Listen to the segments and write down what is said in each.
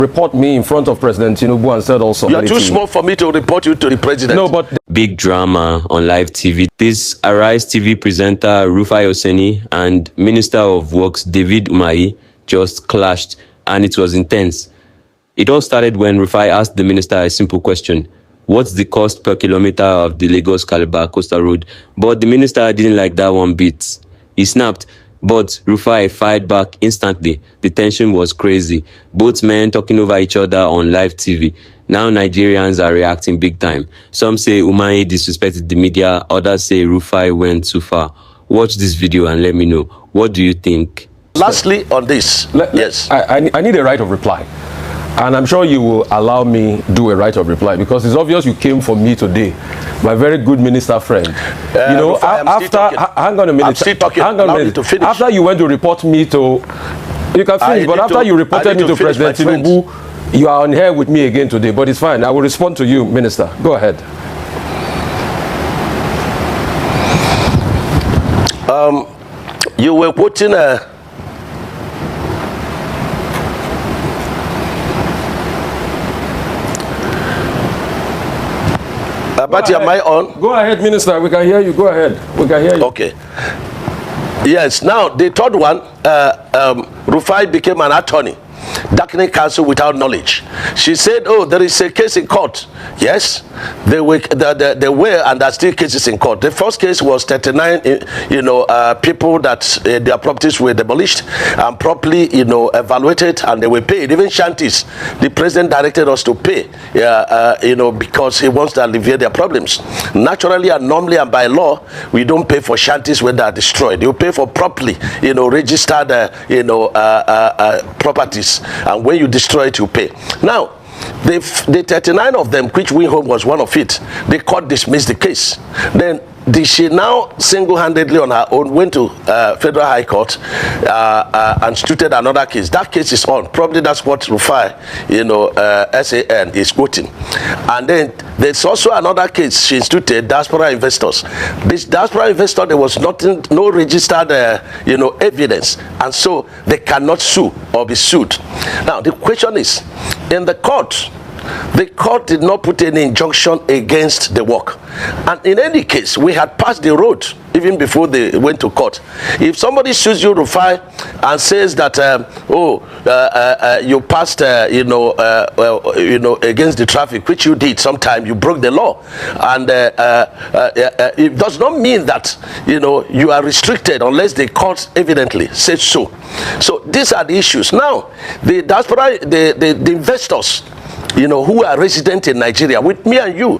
report me in front of President Tinubu and said also. You're too small for me to report you to the president. No, but big drama on live TV. This Arise TV presenter Rufai Oseni and Minister of Works David Umahi just clashed, and it was intense. It all started when Rufai asked the minister a simple question: what's the cost per kilometer of the Lagos-Calabar coastal road? But the minister didn't like that one bit. He snapped, but Rufai fired back instantly. The tension was crazy. Both men talking over each other on live TV. Now Nigerians are reacting big time. Some say Umahi disrespected the media. Others say Rufai went too far. Watch this video and let me know. What do you think? Lastly, on this, yes. I need a right of reply. And I'm sure you will allow me do a right of reply, because it's obvious you came for me today, my very good minister friend. You know, hang on a minute. I'm still talking. Hang on a minute. After you went to report me to, you can finish, but after you reported me to President Tinubu, you are on here with me again today, but it's fine. I will respond to you, Minister. Go ahead. You were quoting a... But am I on? Go ahead, Minister. We can hear you. Go ahead. We can hear you. Okay. Yes. Now, the third one, Rufai became an attorney, darkening counsel without knowledge. She said, oh, there is a case in court. Yes, there were and there are still cases in court. The first case was 39, people that their properties were demolished and properly, evaluated, and they were paid. Even shanties, the president directed us to pay, because he wants to alleviate their problems. Naturally and normally and by law, we don't pay for shanties when they are destroyed. You pay for properly, registered, properties, and when you destroy it, you pay. Now, the 39 of them, which Win Home was one of it, the court dismissed the case. Then she now single-handedly on her own went to Federal High Court and instituted another case. That case is on. Probably that's what Rufai, SAN is quoting. And then there's also another case she instituted, diaspora investors. This diaspora investor, there was no registered, evidence, and so they cannot sue or be sued. Now the question is, in the court did not put any injunction against the work, and in any case we had passed the road even before they went to court. If somebody sues you, Rufai, and says that you passed against the traffic, which you did sometime, you broke the law, and it does not mean that you are restricted unless the court evidently says so. So these are the issues. Now the diaspora, the investors, who are resident in Nigeria, with me and you,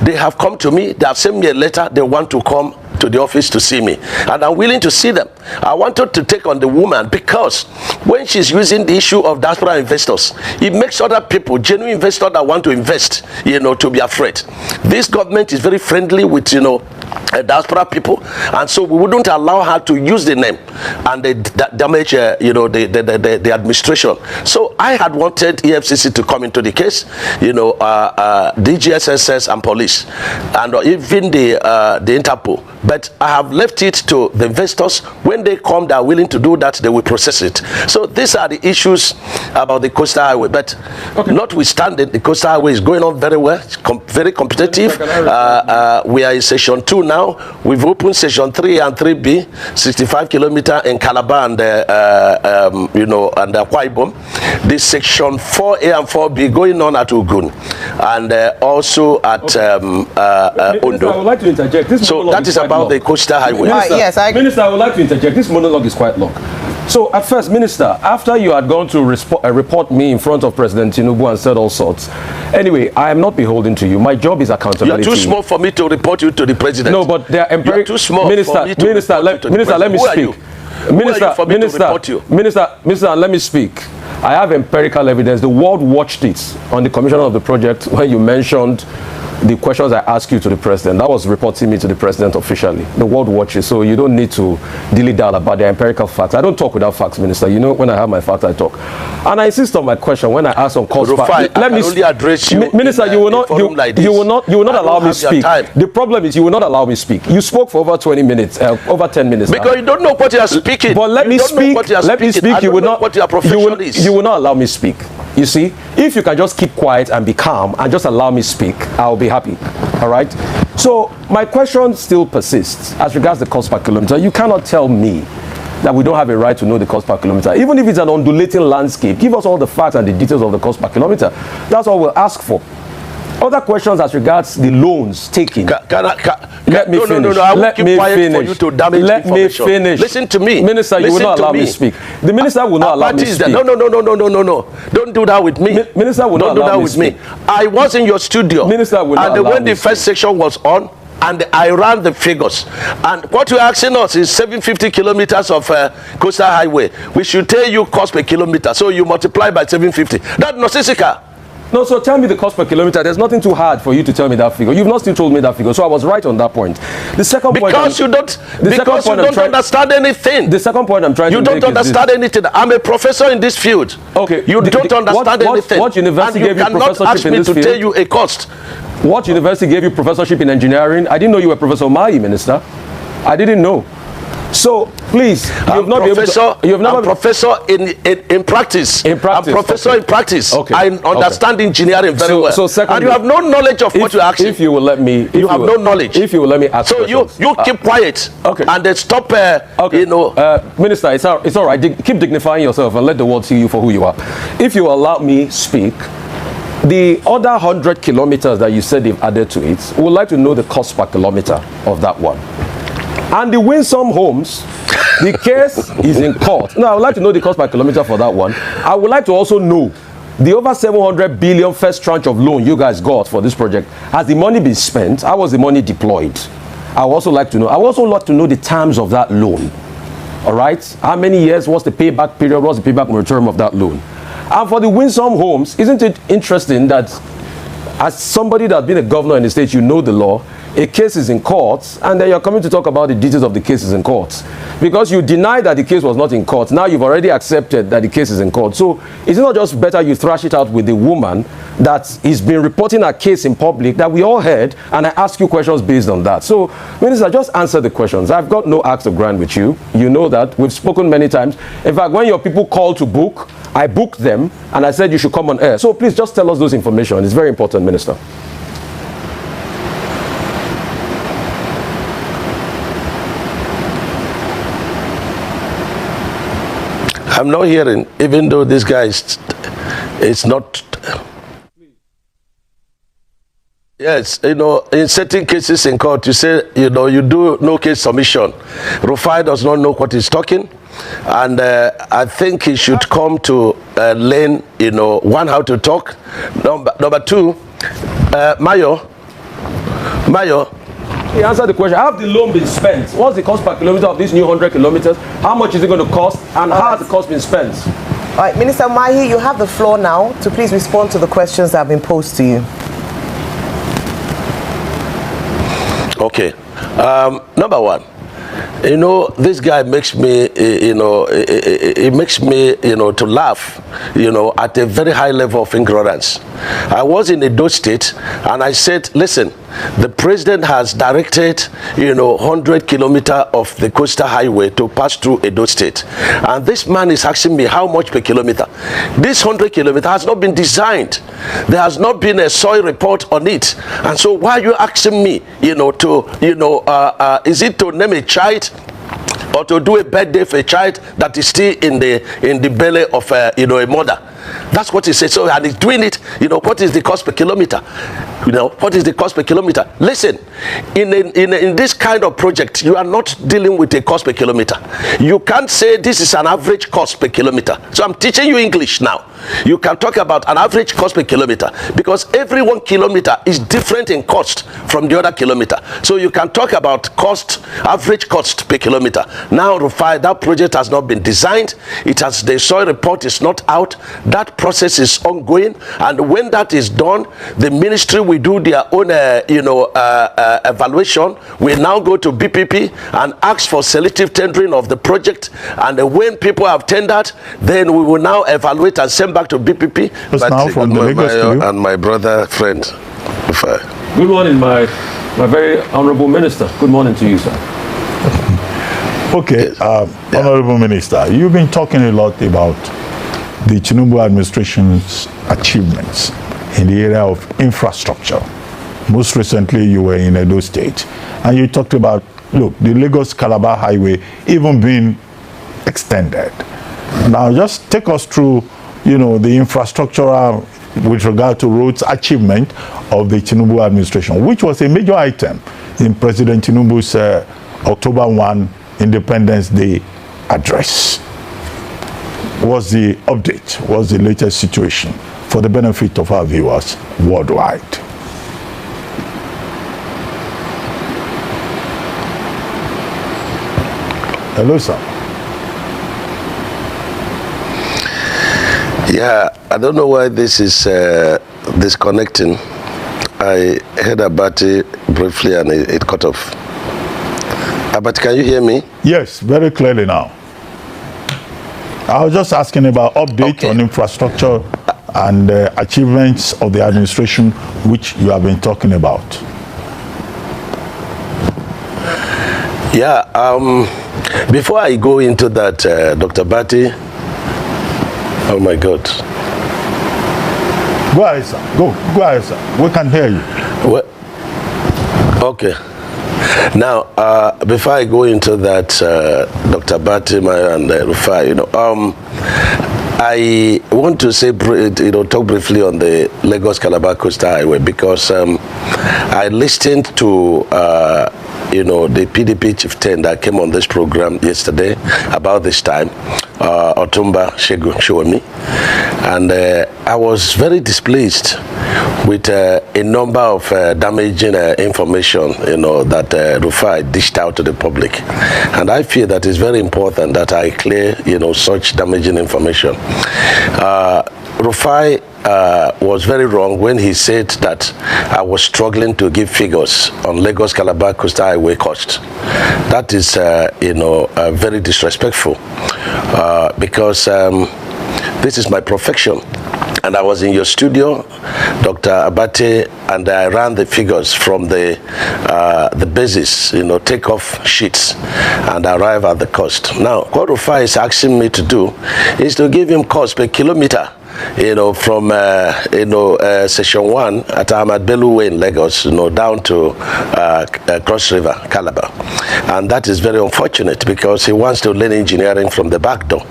they have come to me, they have sent me a letter, they want to come to the office to see me, and I'm willing to see them. I wanted to take on the woman, because when she's using the issue of diaspora investors, it makes other people, genuine investors that want to invest, to be afraid. This government is very friendly with, diaspora people, and so we wouldn't allow her to use the name and damage, the administration. So I had wanted EFCC to come into the case, DGSSS and police, and even the Interpol. But I have left it to the investors. When they come, they are willing to do that, they will process it. So these are the issues about the coastal highway. But notwithstanding, the coastal highway is going on very well, very competitive. We are in session 2 now. We've opened session 3 and 3B, 65 kilometers in Calabar and and Akwa Ibom. This section 4A and 4B going on at Ogun, and also at Ondo. I would like to interject. So that is about the coastal highway. Minister, Minister, I would like to interject. This monologue is quite long. So at first, Minister, after you had gone to report me in front of President Tinubu and said all sorts, anyway, I am not beholden to you. My job is accountability. You're too small for me to report you to the president. No, but they are empirical. You're too small for me to Minister, let me speak. Minister, let me speak. I have empirical evidence. The world watched it on the commission of the project when you mentioned the questions I asked you to the president. That was reporting me to the president officially. The world watches, so you don't need to dilly dally about the empirical facts. I don't talk without facts, Minister. When I have my facts, I talk. And I insist on my question when I ask on cost. Let me only address you, Minister. You will not allow me speak. The problem is you will not allow me speak. You spoke for over 20 minutes, over 10 minutes. Because you don't know what you are speaking. But let me speak. Let me speak. You will not. What your profession is. You will not allow me speak. You see, if you can just keep quiet and be calm and just allow me speak, I'll be happy. All right? So my question still persists as regards the cost per kilometer. You cannot tell me that we don't have a right to know the cost per kilometer. Even if it's an undulating landscape, give us all the facts and the details of the cost per kilometer. That's all we'll ask for. Other questions as regards the loans taken. Let me finish. I won't keep quiet for you to damage Let me information. finish. Listen to me. Minister, you will not allow me to speak. The minister will not allow me to speak. No. Don't do that with me. Minister will not allow me to speak. I was in your studio. Minister will not allow me to speak. And when the first section was on, and I ran the figures. And what you're asking us is 750 kilometers of coastal highway. We should tell you cost per kilometer. So you multiply by 750. That's nonsensical. No, so tell me the cost per kilometer. There's nothing too hard for you to tell me that figure. You've not still told me that figure, so I was right on that point. The second point, because you don't understand anything. The second point I'm trying to make is you don't understand anything. I'm a professor in this field. Okay. You don't understand anything. What university gave you professorship in this field? And you cannot ask me to tell you a cost. What university gave you professorship in engineering? I didn't know you were Professor Umahi, Minister. I didn't know. So please, I'm professor in practice. I'm professor in practice. Okay. I understand engineering very well. So secondly, and you have no knowledge of what you're asking. If you will let me, you have no knowledge. If you will let me ask. So you keep quiet. Okay. And then stop. Okay. Minister, it's all right. Keep dignifying yourself and let the world see you for who you are. If you allow me speak. The other 100 kilometers that you said they've added to it, we would like to know the cost per kilometer of that one. And the Winsome Homes, the case is in court. Now, I would like to know the cost per kilometer for that one. I would like to also know the over 700 billion first tranche of loan you guys got for this project. Has the money been spent? How was the money deployed? I would also like to know. I would also like to know the terms of that loan. All right? How many years? What's the payback period? What's the payback moratorium of that loan? And for the Winsome Homes, isn't it interesting that as somebody that's been a governor in the state, you know the law, a case is in court, and then you're coming to talk about the details of the cases in court. Because you deny that the case was not in court, now you've already accepted that the case is in court. So is it not just better you thrash it out with the woman that has been reporting her case in public that we all heard, and I ask you questions based on that? So, Minister, just answer the questions. I've got no axe to grind with you. You know that. We've spoken many times. In fact, when your people call to book, I booked them, and I said you should come on air. So please just tell us those information. It's very important, Minister. I'm not hearing, even though this guy is not. Yes, in certain cases in court, you say, you do no case submission. Rufai does not know what he's talking. And I think he should come to learn, one, how to talk. Number two, Mayo. He answered the question. Have the loan been spent? What's the cost per kilometer of these new 100 kilometers? How much is it going to cost? And how has the cost been spent? All right, Minister Umahi, you have the floor now to please respond to the questions that have been posed to you. Okay. Number one, this guy makes me, it makes me, to laugh, at a very high level of ignorance. I was in Edo State, and I said, listen, the president has directed, 100 kilometers of the coastal highway to pass through Edo State. And this man is asking me how much per kilometer. This 100 kilometers has not been designed. There has not been a soil report on it. And so why are you asking me, is it to name a child or to do a birthday for a child that is still in the belly of a mother? That's what he said. So, and he's doing it, what is the cost per kilometer? What is the cost per kilometer? Listen, in this kind of project, you are not dealing with a cost per kilometer. You can't say this is an average cost per kilometer. So I'm teaching you English now. You can talk about an average cost per kilometer because every 1 kilometer is different in cost from the other kilometer. So you can talk about average cost per kilometer. Now, Rufai, that project has not been designed. The soil report is not out. That process is ongoing, and when that is done, the ministry will do their own, evaluation. We now go to BPP and ask for selective tendering of the project, and when people have tendered, then we will now evaluate and send back to BPP. But now from the Lagos studio. And my brother friend. Good morning, my very honourable minister. Good morning to you, sir. Okay, Honourable Minister, you've been talking a lot about the Tinubu administration's achievements in the area of infrastructure. Most recently, you were in Edo State, and you talked about, look, the Lagos-Calabar Highway even being extended. Now, just take us through, the infrastructural with regard to roads achievement of the Tinubu administration, which was a major item in President Tinubu's October 1 Independence Day address. What's the update? What's the latest situation for the benefit of our viewers worldwide? Hello, sir. Yeah, I don't know why this is disconnecting. I heard about it briefly and it cut off. But can you hear me? Yes, very clearly now. I was just asking about update on infrastructure and achievements of the administration, which you have been talking about. Yeah, before I go into that, Dr. Bati, oh my God. Go ahead, sir. Go ahead, sir. We can hear you. What? Okay. Now, before I go into that, Dr. Batima and Rufai, I want to say, talk briefly on the Lagos-Calabar Coastal Highway, because I listened to, the PDP chieftain that came on this program yesterday about this time, Otumba Shewemi, and I was very displeased with a number of damaging information, that Rufai dished out to the public. And I feel that it's very important that I clear, such damaging information. Rufai was very wrong when he said that I was struggling to give figures on Lagos-Calabar Coastal Highway cost. That is, very disrespectful, because this is my profession. And I was in your studio, Dr. Abate, and I ran the figures from the basis, takeoff sheets, and arrive at the cost. Now, what Rufai is asking me to do is to give him cost per kilometer, from Section 1 at Ahmad Bello Way in Lagos, down to Cross River, Calabar. And that is very unfortunate, because he wants to learn engineering from the back door.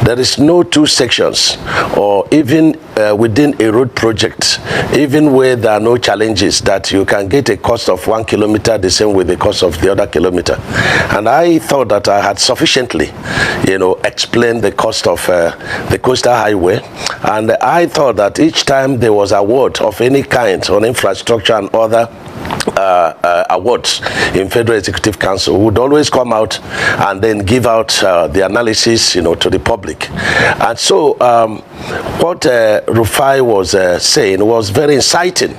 There is no two sections, or even within a road project, even where there are no challenges, that you can get a cost of 1 kilometer the same with the cost of the other kilometer. And I thought that I had sufficiently, explained the cost of the coastal highway. And I thought that each time there was award of any kind on infrastructure and other awards in Federal Executive Council, would always come out and then give out the analysis, to the public. And so what Rufai was saying was very inciting.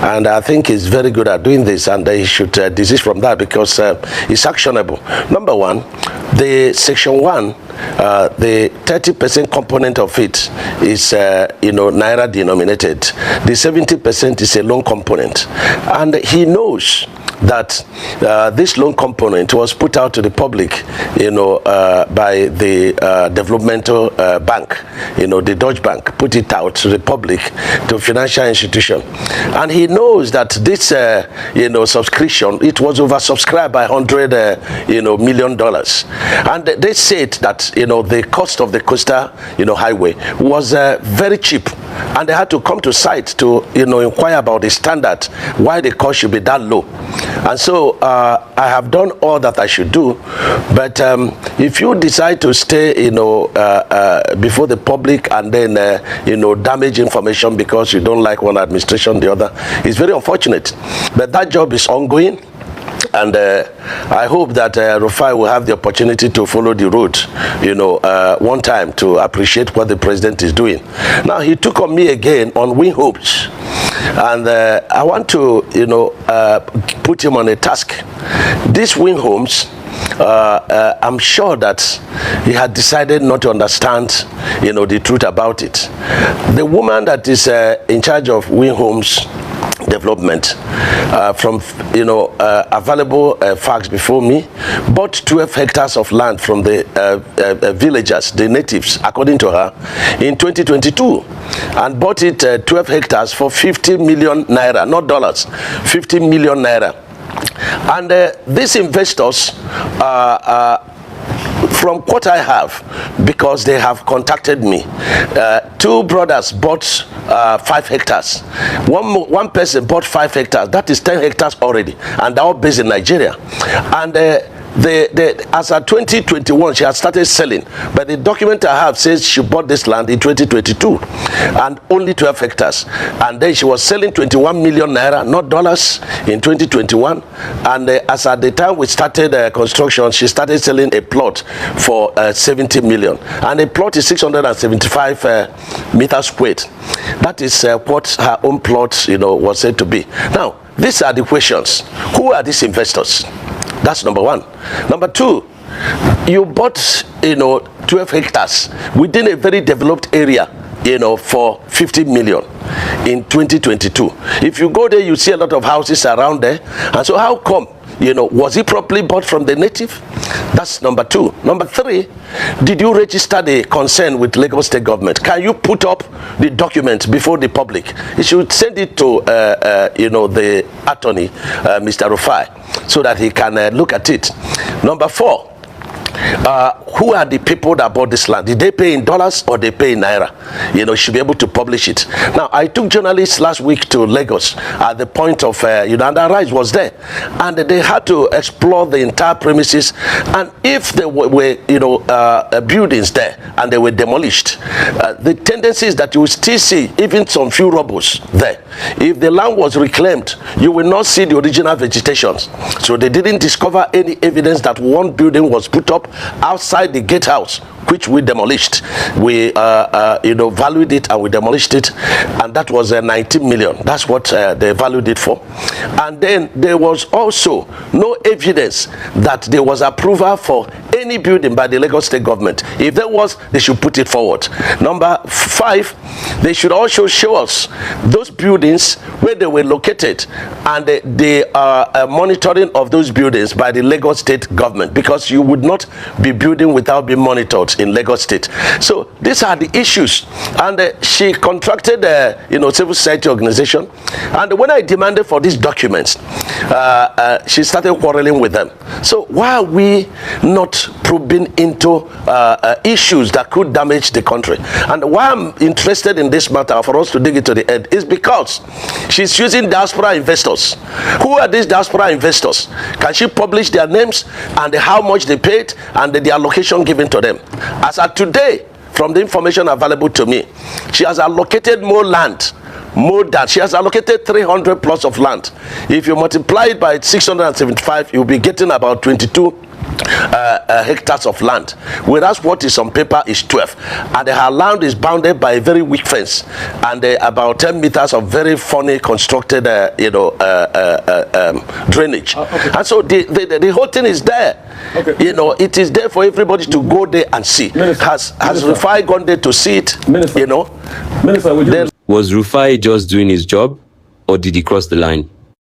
And I think he's very good at doing this, and he should desist from that, because it's actionable. Number one, the Section 1, the 30% component of it is, Naira denominated. The 70% is a loan component. And he knows that this loan component was put out to the public, by the developmental bank, the Dutch bank put it out to the public, to financial institution. And he knows that this, subscription, it was oversubscribed by $100 million. And they said that, the cost of the coastal, highway was very cheap. And they had to come to site to, inquire about the standard, why the cost should be that low. And so I have done all that I should do. But if you decide to stay, before the public and then, damage information because you don't like one administration, the other, it's very unfortunate. But that job is ongoing. And I hope that Rufai will have the opportunity to follow the road, one time, to appreciate what the president is doing. Now, he took on me again on Win Hopes. And I want to, put him on a task. This Win Homes, I'm sure that he had decided not to understand, the truth about it. The woman that is in charge of Win Homes development. From available facts before me, bought 12 hectares of land from the villagers, the natives, according to her, in 2022, and bought it 12 hectares for 50 million naira, not dollars, 50 million naira. And these investors, from what I have, because they have contacted me, two brothers bought 5 hectares. One person bought 5 hectares. That is 10 hectares already, and they're all based in Nigeria. And as of 2021, she had started selling, but the document I have says she bought this land in 2022 and only 12 hectares, and then she was selling 21 million naira, not dollars, in 2021. And as at the time we started construction, she started selling a plot for 70 million, and a plot is 675 meters squared. That is what her own plot, was said to be. Now, these are the questions. Who are these investors? That's number one. Number two, you bought, 12 hectares within a very developed area, for 50 million in 2022. If you go there, you see a lot of houses around there. And so how come, was it properly bought from the native? That's number two. Number three, did you register the concern with Lagos State government? Can you put up the document before the public? You should send it to, the attorney, Mr. Rufai, so that he can look at it. Number four, who are the people that bought this land? Did they pay in dollars or they pay in naira? Should be able to publish it. Now, I took journalists last week to Lagos at the point of, and the rise was there, and they had to explore the entire premises. And if there were buildings there and they were demolished, the tendency is that you will still see even some few rubbles there. If the land was reclaimed, you will not see the original vegetation. So they didn't discover any evidence that one building was put up outside the gatehouse, which we demolished. We valued it and we demolished it, and that was 19 million. That's what they valued it for. And then there was also no evidence that there was approval for any building by the Lagos State government. If there was, they should put it forward. Number five, they should also show us those buildings where they were located and the monitoring of those buildings by the Lagos State government, because you would not be building without being monitored in Lagos State. So these are the issues. And she contracted civil society organization, and when I demanded for these documents, she started quarreling with them. So why are we not probing into issues that could damage the country? And why I'm interested in this matter, for us to dig it to the end, is because she's using diaspora investors. Who are these diaspora investors? Can she publish their names and how much they paid and the allocation given to them? As of today, from the information available to me, she has allocated more land, she has allocated 300 plus of land. If you multiply it by 675, you'll be getting about 22 hectares of land, whereas what is on paper is 12, and her land is bounded by a very weak fence and about 10 meters of very funny constructed drainage. Okay. And so the whole thing is there. Okay. It is there for everybody to go there and see. Minister, has Rufai gone there to see it? Minister, was Rufai just doing his job, or did he cross the line?